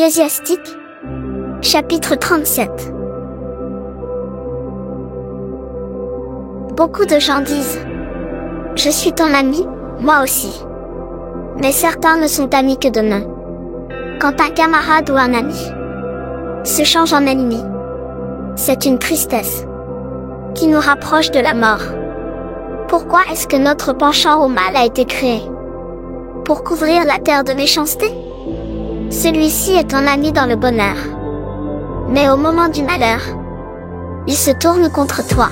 Ecclésiastique, chapitre 37. Beaucoup de gens disent « Je suis ton ami, moi aussi ». Mais certains ne sont amis que de nom. Quand un camarade ou un ami se change en ennemi, c'est une tristesse qui nous rapproche de la mort. Pourquoi est-ce que notre penchant au mal a été créé? Pour couvrir la terre de méchanceté? Celui-ci est ton ami dans le bonheur. Mais au moment du malheur, il se tourne contre toi.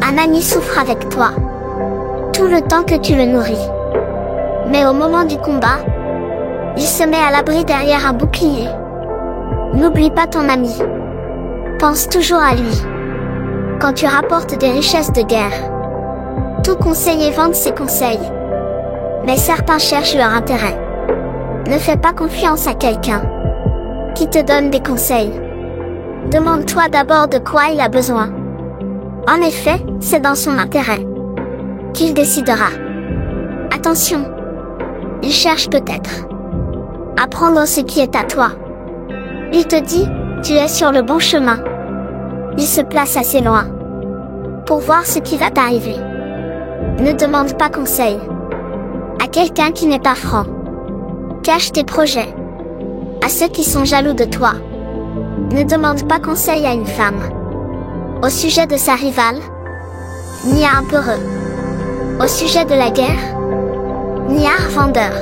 Un ami souffre avec toi tout le temps que tu le nourris. Mais au moment du combat, il se met à l'abri derrière un bouclier. N'oublie pas ton ami. Pense toujours à lui. Quand tu rapportes des richesses de guerre, tout conseiller vante ses conseils. Mais certains cherchent leur intérêt. Ne fais pas confiance à quelqu'un qui te donne des conseils. Demande-toi d'abord de quoi il a besoin. En effet, c'est dans son intérêt qu'il décidera. Attention, il cherche peut-être à prendre ce qui est à toi. Il te dit, tu es sur le bon chemin. Il se place assez loin pour voir ce qui va t'arriver. Ne demande pas conseil à quelqu'un qui n'est pas franc. Cache tes projets à ceux qui sont jaloux de toi. Ne demande pas conseil à une femme au sujet de sa rivale, ni à un peureux au sujet de la guerre, ni à un vendeur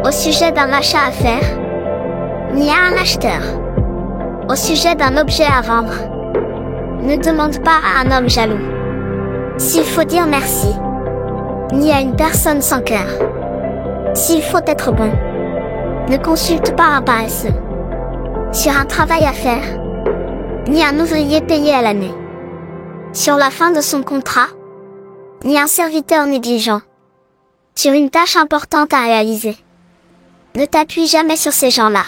au sujet d'un achat à faire, ni à un acheteur au sujet d'un objet à vendre. Ne demande pas à un homme jaloux s'il faut dire merci, ni à une personne sans cœur s'il faut être bon. Ne consulte pas un paresseux sur un travail à faire, ni un ouvrier payé à l'année sur la fin de son contrat, ni un serviteur négligent sur une tâche importante à réaliser. Ne t'appuie jamais sur ces gens-là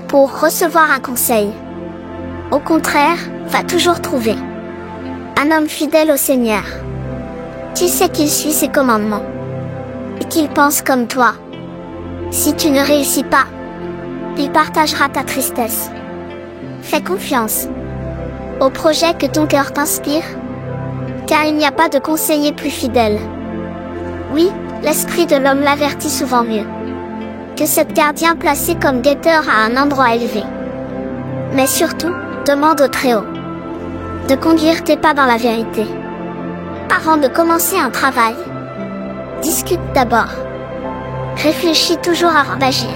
pour recevoir un conseil. Au contraire, va toujours trouver un homme fidèle au Seigneur. Tu sais qu'il suit ses commandements et qu'il pense comme toi. Si tu ne réussis pas, il partagera ta tristesse. Fais confiance au projet que ton cœur t'inspire, car il n'y a pas de conseiller plus fidèle. Oui, l'esprit de l'homme l'avertit souvent mieux que sept gardiens placés comme guetteurs à un endroit élevé. Mais surtout, demande au Très-Haut de conduire tes pas dans la vérité. Avant de commencer un travail, discute d'abord. Réfléchis toujours avant d'agir.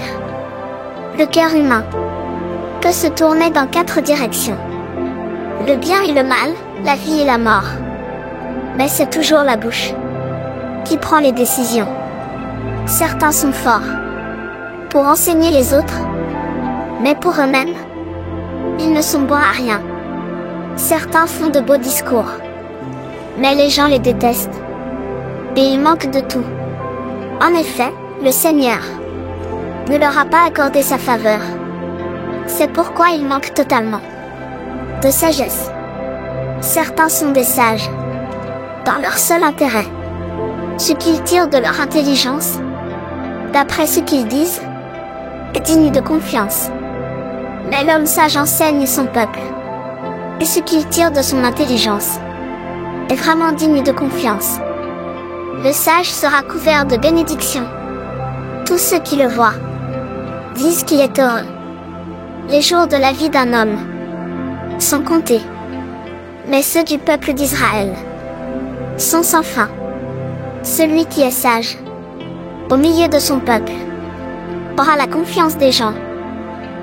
Le cœur humain peut se tourner dans 4 directions. Le bien et le mal, la vie et la mort. Mais c'est toujours la bouche qui prend les décisions. Certains sont forts pour enseigner les autres, mais pour eux-mêmes, ils ne sont bons à rien. Certains font de beaux discours, mais les gens les détestent, et ils manquent de tout. En effet, le Seigneur ne leur a pas accordé sa faveur. C'est pourquoi ils manquent totalement de sagesse. Certains sont des sages dans leur seul intérêt. Ce qu'ils tirent de leur intelligence, d'après ce qu'ils disent, est digne de confiance. Mais l'homme sage enseigne son peuple, et ce qu'il tire de son intelligence est vraiment digne de confiance. Le sage sera couvert de bénédictions. Tous ceux qui le voient disent qu'il est heureux. Les jours de la vie d'un homme sont comptés, mais ceux du peuple d'Israël sont sans fin. Celui qui est sage au milieu de son peuple aura la confiance des gens.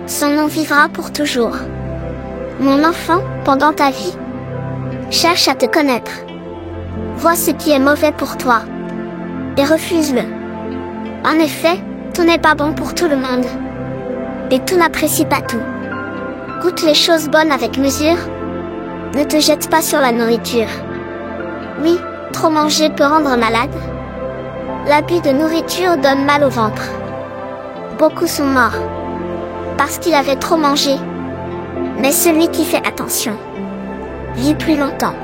Son nom vivra pour toujours. Mon enfant, pendant ta vie, cherche à te connaître. Vois ce qui est mauvais pour toi et refuse-le. En effet, tout n'est pas bon pour tout le monde, et tout n'apprécie pas tout. Goûte les choses bonnes avec mesure. Ne te jette pas sur la nourriture. Oui, trop manger peut rendre malade. L'abus de nourriture donne mal au ventre. Beaucoup sont morts parce qu'il avait trop mangé. Mais celui qui fait attention vit plus longtemps.